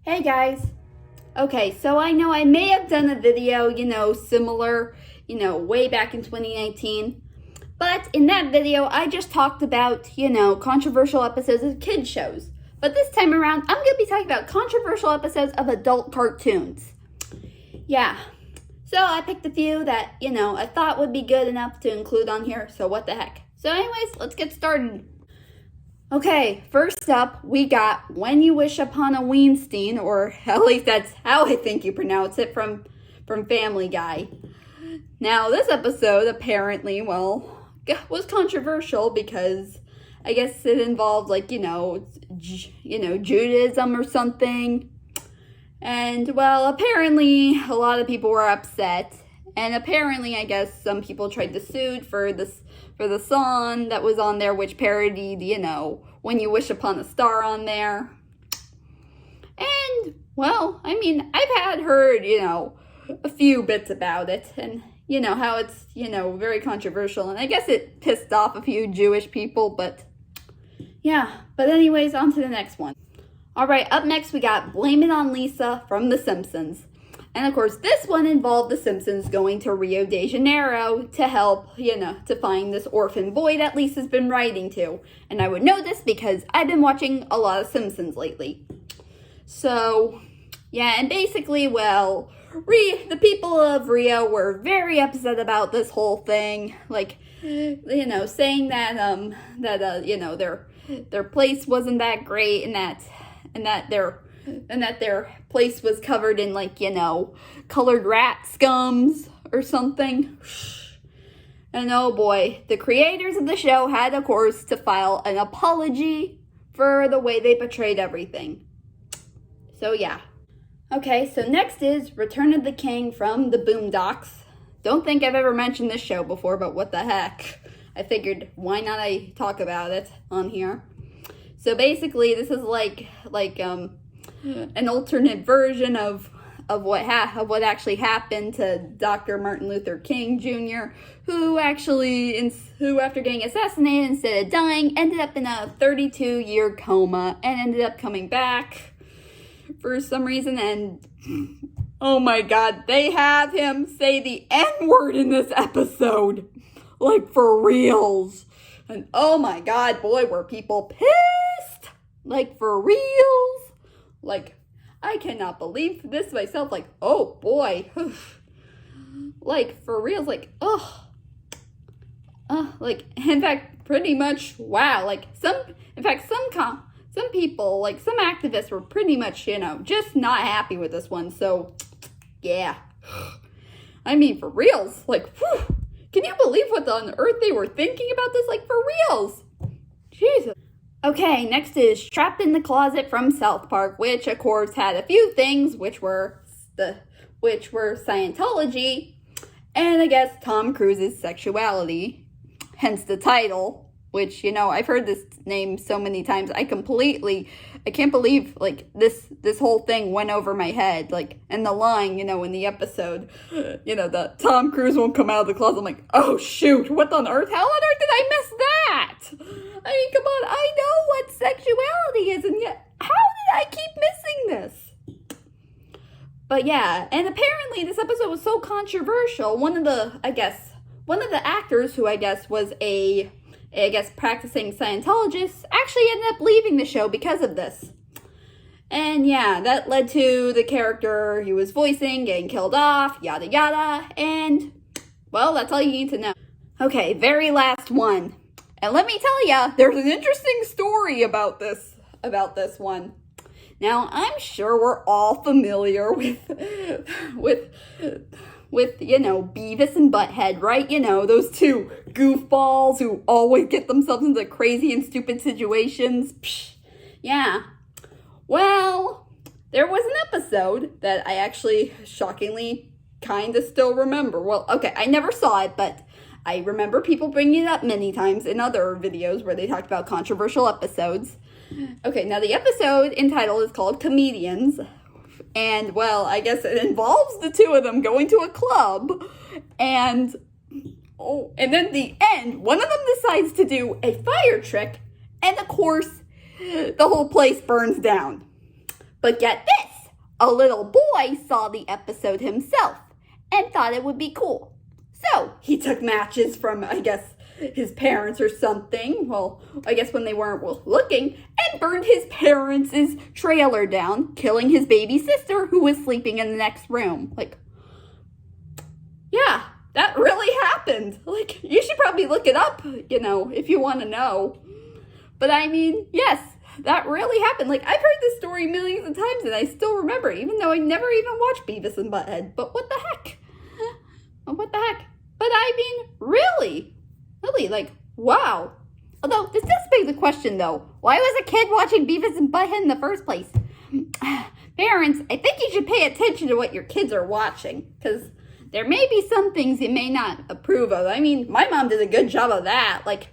Hey guys. Okay, so I know I may have done a video, similar, way back in 2019. But in that video, I just talked about, controversial episodes of kids shows. But this time around, I'm going to be talking about controversial episodes of adult cartoons. Yeah. So I picked a few that, I thought would be good enough to include on here. So what the heck. So anyways, let's get started. Okay, first up, we got When You Wish Upon a Weinstein, or at least that's how I think you pronounce it, from Family Guy. Now, this episode apparently, was controversial because I guess it involved, Judaism or something. And, apparently a lot of people were upset. And apparently, I guess some people tried to sue for the song that was on there, which parodied, When You Wish Upon a Star on there. And, I've heard, a few bits about it. And, how it's, very controversial. And I guess it pissed off a few Jewish people, but, yeah. But anyways, on to the next one. All right, up next we got Blame It on Lisa from The Simpsons. And of course, this one involved the Simpsons going to Rio de Janeiro to help, to find this orphan boy that Lisa's been writing to. And I would know this because I've been watching a lot of Simpsons lately. So, yeah, and basically, the people of Rio were very upset about this whole thing. Saying that, their place wasn't that great and that their place was covered in, colored rat scums or something. And oh boy, the creators of the show had, of course, to file an apology for the way they portrayed everything. So yeah. Okay, so next is Return of the King from the Boondocks. Don't think I've ever mentioned this show before, but what the heck. I figured, why not I talk about it on here? So basically, this is an alternate version of what actually happened to Dr. Martin Luther King Jr., who after getting assassinated instead of dying, ended up in a 32-year coma and ended up coming back for some reason. And oh my God, they have him say the N-word in this episode, for reals. And oh my God, boy, were people pissed, for reals. I cannot believe this myself. Oh boy. For reals. In fact, pretty much, wow. Some people, some activists were pretty much, just not happy with this one. So, yeah. For reals. Whew. Can you believe what on earth they were thinking about this? For reals. Jesus. Okay, next is Trapped in the Closet from South Park, which of course had a few things, which were Scientology, and I guess Tom Cruise's sexuality, hence the title, which, I've heard this name so many times, I can't believe, this whole thing went over my head, and the line, in the episode, the Tom Cruise won't come out of the closet, I'm like, oh shoot, what on earth, how on earth did I miss that? Come on, I know what sexuality is, and yet, how did I keep missing this? But yeah, and apparently this episode was so controversial, one of the actors who I guess was practicing Scientologist actually ended up leaving the show because of this. And yeah, that led to the character he was voicing getting killed off, yada yada, and, that's all you need to know. Okay, very last one. And let me tell ya, there's an interesting story about this one. Now, I'm sure we're all familiar with Beavis and Butthead, right? Those two goofballs who always get themselves into crazy and stupid situations. Psh, yeah. Well, there was an episode that I actually shockingly kind of still remember. Well, okay, I never saw it, but I remember people bringing it up many times in other videos where they talked about controversial episodes. Okay, now the episode entitled is called Comedians. And, I guess it involves the two of them going to a club. And then at the end, one of them decides to do a fire trick. And, of course, the whole place burns down. But get this. a little boy saw the episode himself and thought it would be cool. So he took matches from, I guess, his parents or something, well, I guess when they weren't looking, and burned his parents' trailer down, killing his baby sister who was sleeping in the next room. Like, yeah, that really happened. Like, you should probably look it up, if you want to know. But I mean, yes, that really happened. Like, I've heard this story millions of times and I still remember it, even though I never even watched Beavis and Butthead. But what the heck? What the heck? But I mean, really, like, wow. Although, this does beg the question, though. Why was a kid watching Beavis and Butthead in the first place? Parents, I think you should pay attention to what your kids are watching, because there may be some things you may not approve of. I mean, my mom did a good job of that. Like,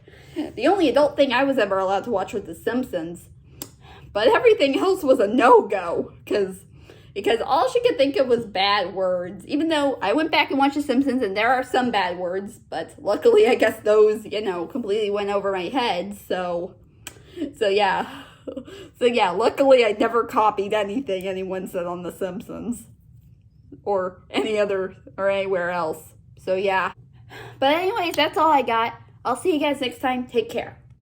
the only adult thing I was ever allowed to watch was The Simpsons. But everything else was a no-go, because all she could think of was bad words. Even though I went back and watched The Simpsons, and there are some bad words, but luckily, I guess those, completely went over my head. So yeah. So yeah, luckily I never copied anything anyone said on The Simpsons. Or anywhere else. So yeah. But anyways, that's all I got. I'll see you guys next time. Take care.